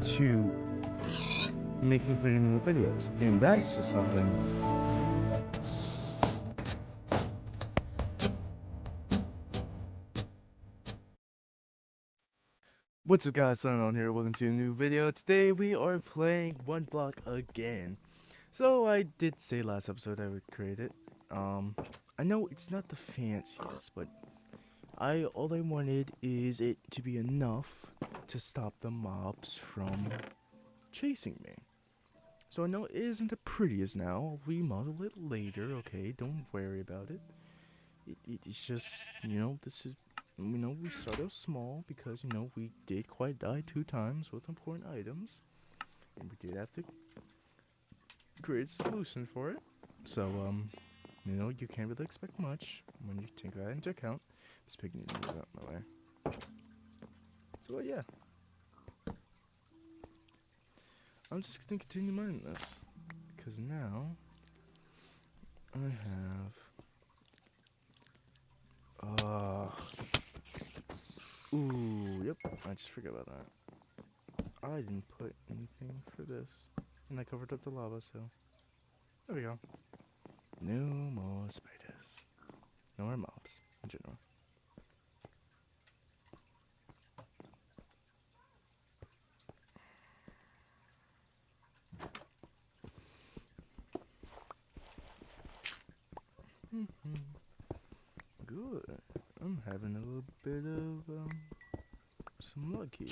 to making pretty new videos, and that's just something. What's up, guys? Oneblock here. Welcome to a new video. Today we are playing Oneblock again. So I did say last episode I would create it. I know it's not the fanciest, but all I wanted is it to be enough to stop the mobs from chasing me. So I know it isn't the prettiest now. I'll remodel it later, okay? Don't worry about it. It's just, this is, we start out small because, we did quite die 2 times with important items. And we did have to create a solution for it. So, you can't really expect much when you take that into account. This pig needs to move out of my way. So, yeah. I'm just gonna continue mining this. Because now, I have... Ooh, yep, I just forgot about that. I didn't put anything for this. And I covered up the lava, so... There we go. No more spiders. No more mobs, in general. Good. I'm having a little bit of, some luck here.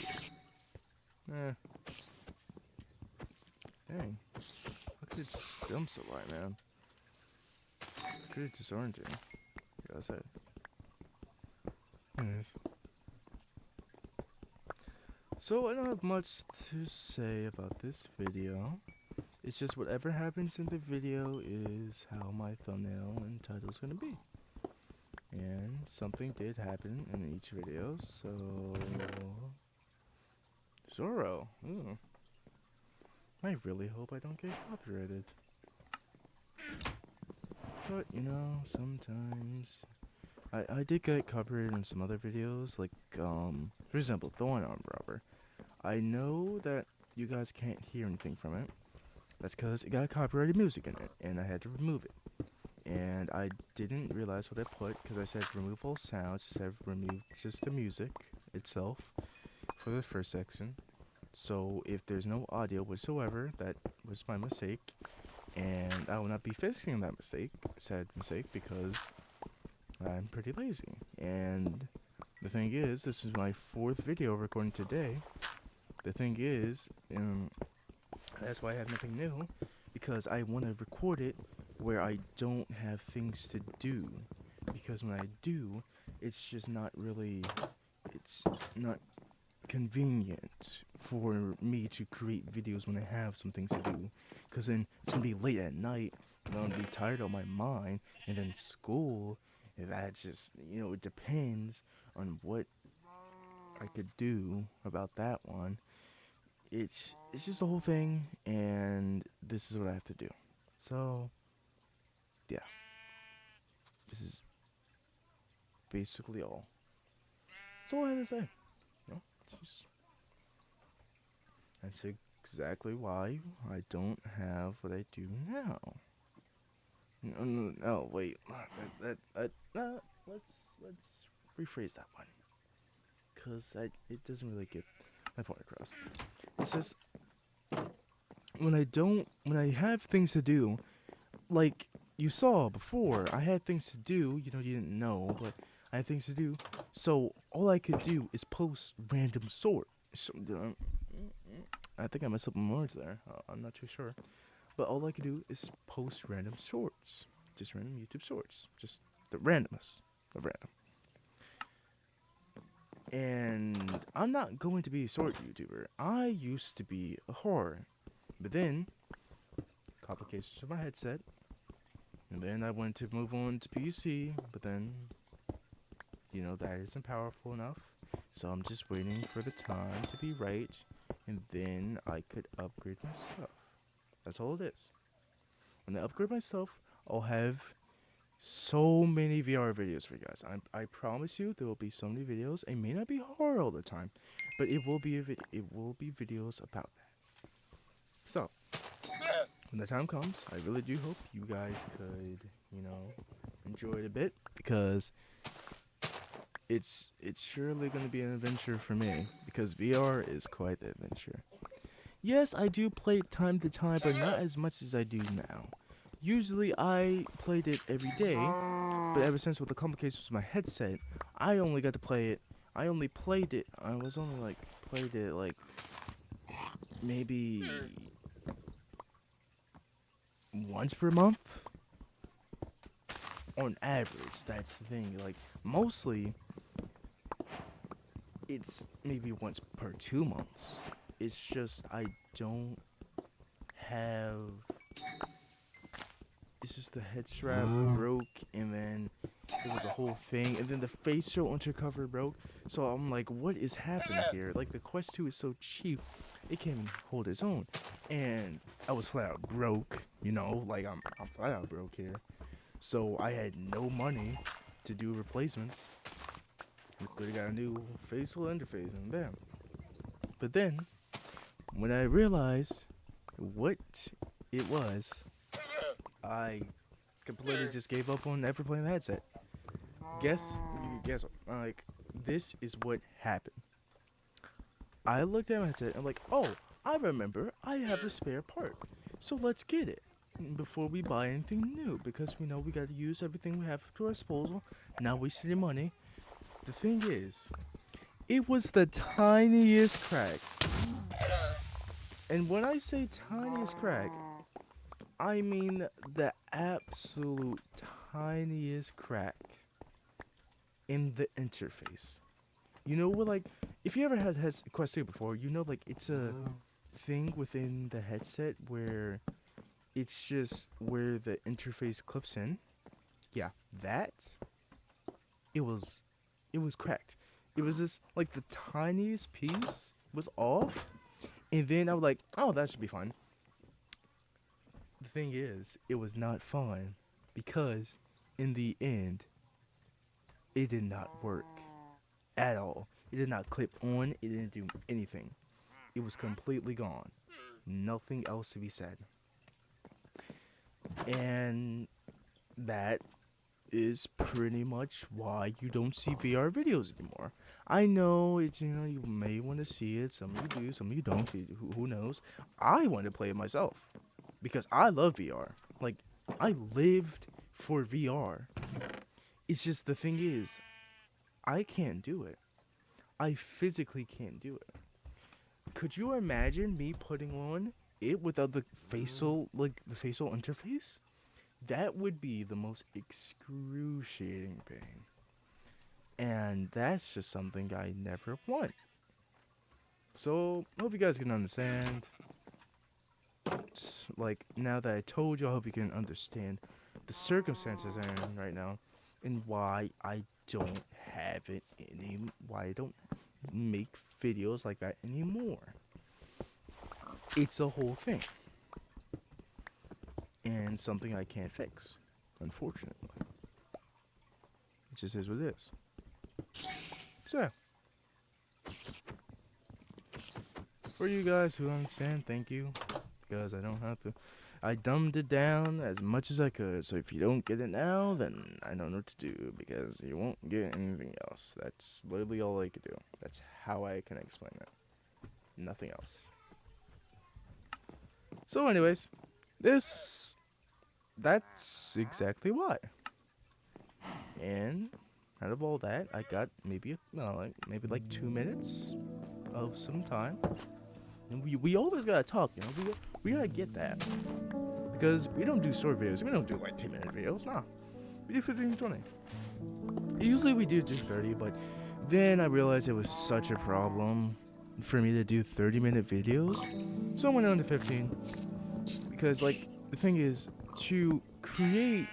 Dang. I could just jump so high, man. Pretty disorienting. Yeah, that's it. Anyways. So I don't have much to say about this video. It's just whatever happens in the video is how my thumbnail and title is gonna be. And something did happen in each video, so... Zorro. Ooh. I really hope I don't get copyrighted. But, sometimes... I did get copyrighted in some other videos, like, for example, Thorn Arm Robber. I know that you guys can't hear anything from it. That's because it got copyrighted music in it, and I had to remove it. And I didn't realize what I put, because I said remove all sounds, instead of remove just the music itself for the first section. So if there's no audio whatsoever, that was my mistake. And I will not be fixing that said mistake, because I'm pretty lazy. And the thing is, this is my 4th video recording today. The thing is, that's why I have nothing new, because I want to record it where I don't have things to do. Because when I do, it's just not really, it's not convenient for me to create videos when I have some things to do. Because then it's going to be late at night, and I'm going to be tired of my mind, and then school, and that just, it depends on what I could do about that one. It's just the whole thing, and this is what I have to do. So, yeah. This is basically all. That's all I have to say. That's exactly why I don't have what I do now. No, wait. Let's rephrase that one. Because it doesn't really get my point across. It's just, when I have things to do, like you saw before, I had things to do, you didn't know, but I had things to do, so all I could do is post random sort. I think I messed up my words there, I'm not too sure, but all I could do is post random shorts, just random YouTube shorts, just the randomness of random. And I'm not going to be a short YouTuber. I used to be a horror, but then complications with my headset, and then I went to move on to PC, but then, that isn't powerful enough, so I'm just waiting for the time to be right, and then I could upgrade my stuff. That's all it is. When I upgrade my stuff, I'll have so many VR videos for you guys. I promise you there will be so many videos. It may not be horror all the time, but it will be it will be videos about that. So when the time comes, I really do hope you guys could, enjoy it a bit because it's surely going to be an adventure for me because VR is quite the adventure. Yes, I do play it time to time, but not as much as I do now. Usually I played it every day, but ever since with the complications with my headset, I only got to play it. I only played it. I was only played it maybe once per month on average. That's the thing. Like mostly it's maybe once per 2 months. It's just I don't have. It's just the head strap broke, and then it was a whole thing, and then the facial undercover broke. So I'm like, what is happening here? Like the Quest 2 is so cheap, it can't even hold its own, and I was flat out broke. Like I'm flat out broke here. So I had no money to do replacements. We could have got a new facial interface, and bam. But then when I realized what it was, I completely just gave up on ever playing the headset. Guess, like, this is what happened. I looked at my headset and I'm like, oh, I remember I have a spare part. So let's get it before we buy anything new because we know we got to use everything we have to our disposal. Not wasting your money. The thing is, it was the tiniest crack. And when I say tiniest crack, I mean the absolute tiniest crack in the interface. If you ever had Quest 2 before, it's a thing within the headset where it's just where the interface clips in. Yeah, that it was cracked. It was just like the tiniest piece was off, and then I was like, oh, that should be fine. The thing is, it was not fun because in the end, it did not work at all. It did not clip on. It didn't do anything. It was completely gone. Nothing else to be said. And that is pretty much why you don't see VR videos anymore. I know it's you may want to see it. Some of you do, some of you don't. Who knows? I want to play it myself because I love VR. Like I lived for VR. It's just the thing is, I can't do it. I physically can't do it. Could you imagine me putting on it without the facial interface? That would be the most excruciating pain. And that's just something I never want. So, hope you guys can understand. Now that I told you, I hope you can understand the circumstances I'm in right now and why I don't have it why I don't make videos like that anymore. It's a whole thing. And something I can't fix, unfortunately. It just is what it is. So, for you guys who understand, thank you. Because I don't have to. I dumbed it down as much as I could. So if you don't get it now, then I don't know what to do. Because you won't get anything else. That's literally all I could do. That's how I can explain it. Nothing else. So anyways, that's exactly why. And out of all that, I got maybe 2 minutes of some time. And we always gotta talk, we gotta get that. Because we don't do short videos. We don't do 2-minute videos, nah. We do 15, 20. Usually we do 30, but then I realized it was such a problem for me to do 30-minute videos. So I went on to 15. Because the thing is, to create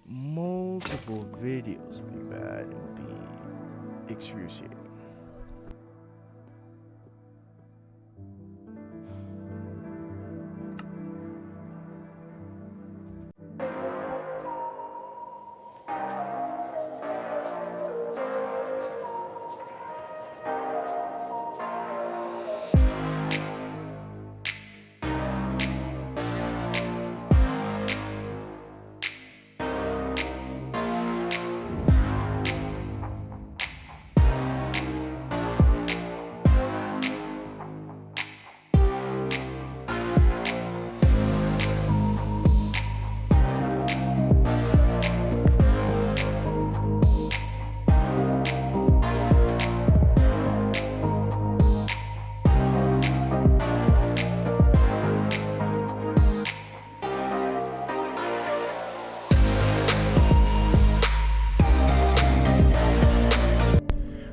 multiple videos like that would be excruciating.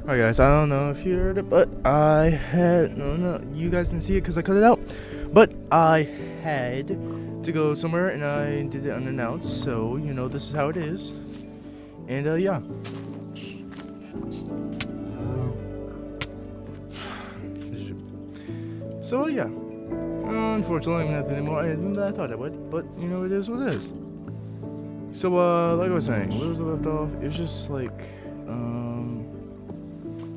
Alright guys, I don't know if you heard it, but I had, no, you guys didn't see it because I cut it out, but I had to go somewhere and I did it unannounced, so, you know, this is how it is, and, yeah. So, yeah, unfortunately I'm not anymore than I thought I would, but, you know, it is what it is. So, like I was saying, where was I left off? It was just, like,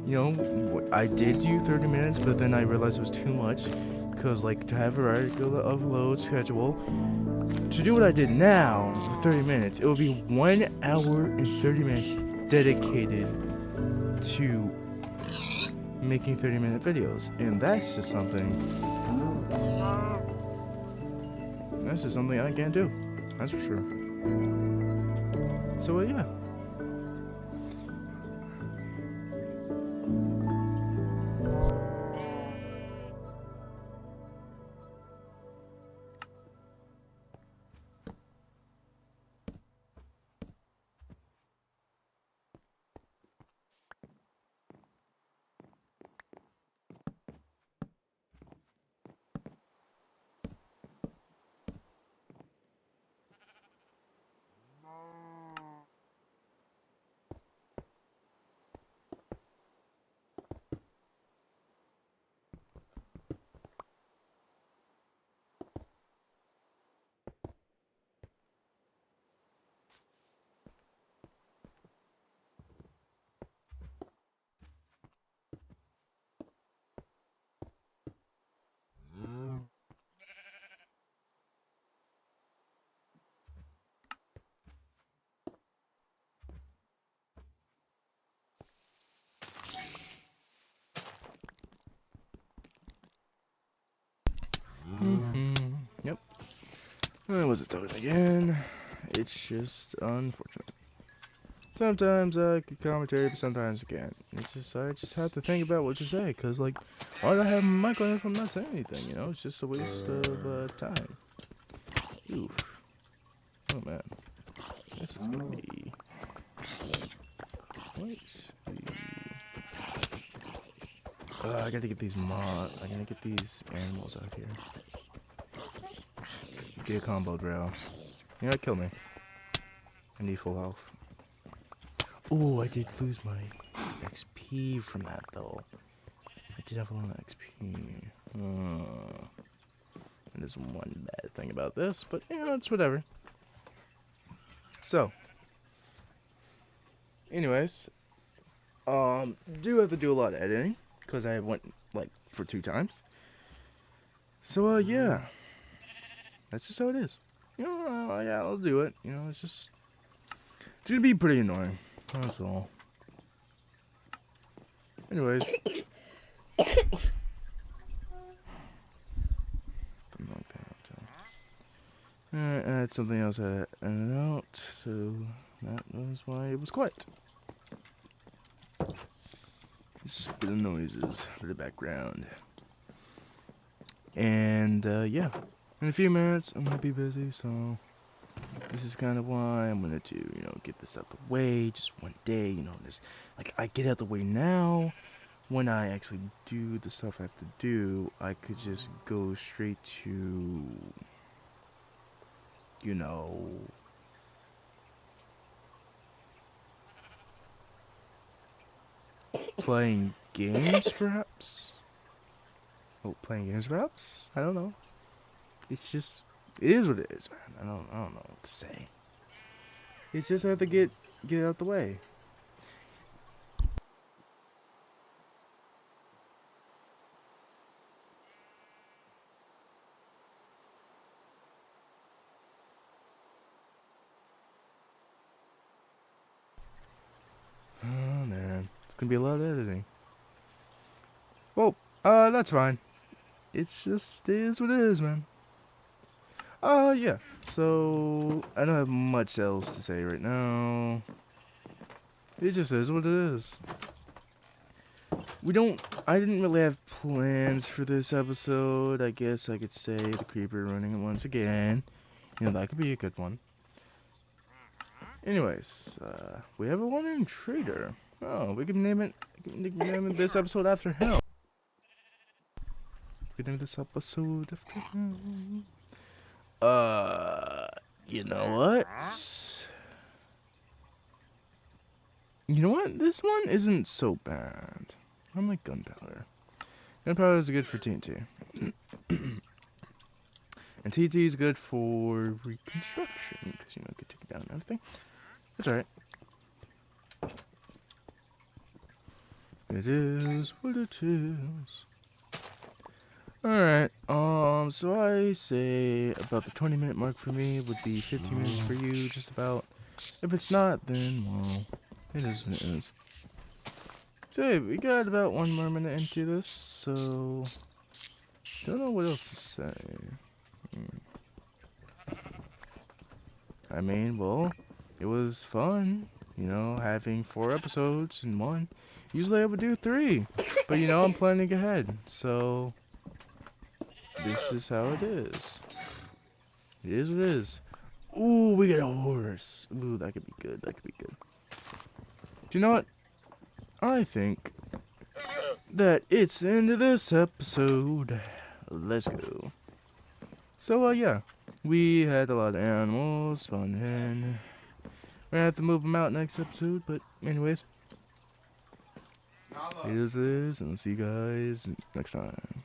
you know, I did do 30 minutes, but then I realized it was too much, because, like, to have a regular upload schedule, to do what I did now, for 30 minutes, it would be 1 hour and 30 minutes dedicated to making 30-minute videos, and that's just something I can't do, that's for sure. So, yeah. Yep. I wasn't talking again. It's just unfortunate. Sometimes I can commentary, but sometimes I can't. It's just I just have to think about what to say, cause like, why do I have my mic on if I'm not saying anything? You know, it's just a waste of time. Oof. Oh man, this is gonna be. I gotta get these I gotta get these animals out here. Get a combo drill. You know, kill me. I need full health. Oh, I did lose my XP from that though. I did have a lot of XP. That is one bad thing about this, but you know, it's whatever. So, anyways, do have to do a lot of editing because I went like for 2 times. So, yeah, that's just how it is. You know, yeah, I'll do it. You know, it's gonna be pretty annoying. That's all. Anyways. Alright, I had something else I ended out, so that was why it was quiet. Just a bit of noises for the background. And, yeah. In a few minutes, I'm gonna be busy, so this is kind of why I'm gonna do, you know, get this out the way just one day, you know, just, like, I get out the way now. When I actually do the stuff I have to do, I could just go straight to, you know, playing games, perhaps? Oh, playing games, perhaps? I don't know. It's just, it is what it is, man. I don't know what to say. It's just I have to get out the way. Oh, man. It's gonna be a lot of editing. Well, that's fine. It's just, it is what it is, man. Yeah. So, I don't have much else to say right now. It just is what it is. I didn't really have plans for this episode. I guess I could say the creeper running it once again. You know, that could be a good one. Anyways, we have a wandering trader. Oh, we can name it. We can name this episode after him. We can name this episode after him. You know what? You know what? This one isn't so bad. I like gunpowder. Gunpowder is good for TNT. And TNT is good for reconstruction, because, you know, you can take it down and everything. That's alright. It is what it is. Alright, so I say about the 20-minute mark for me would be 15 minutes for you, just about. If it's not, then, well, it is what it is. So, hey, we got about 1 more minute into this, so don't know what else to say. I mean, well, it was fun, you know, having 4 episodes in one. Usually I would do 3, but, you know, I'm planning ahead, so this is how it is. It is what it is. Ooh, we get a horse. Ooh, that could be good. That could be good. Do you know what? I think that it's the end of this episode. Let's go. So, yeah. We had a lot of animals spawn in. We're gonna have to move them out next episode, but anyways. It is what it is, and I'll see you guys next time.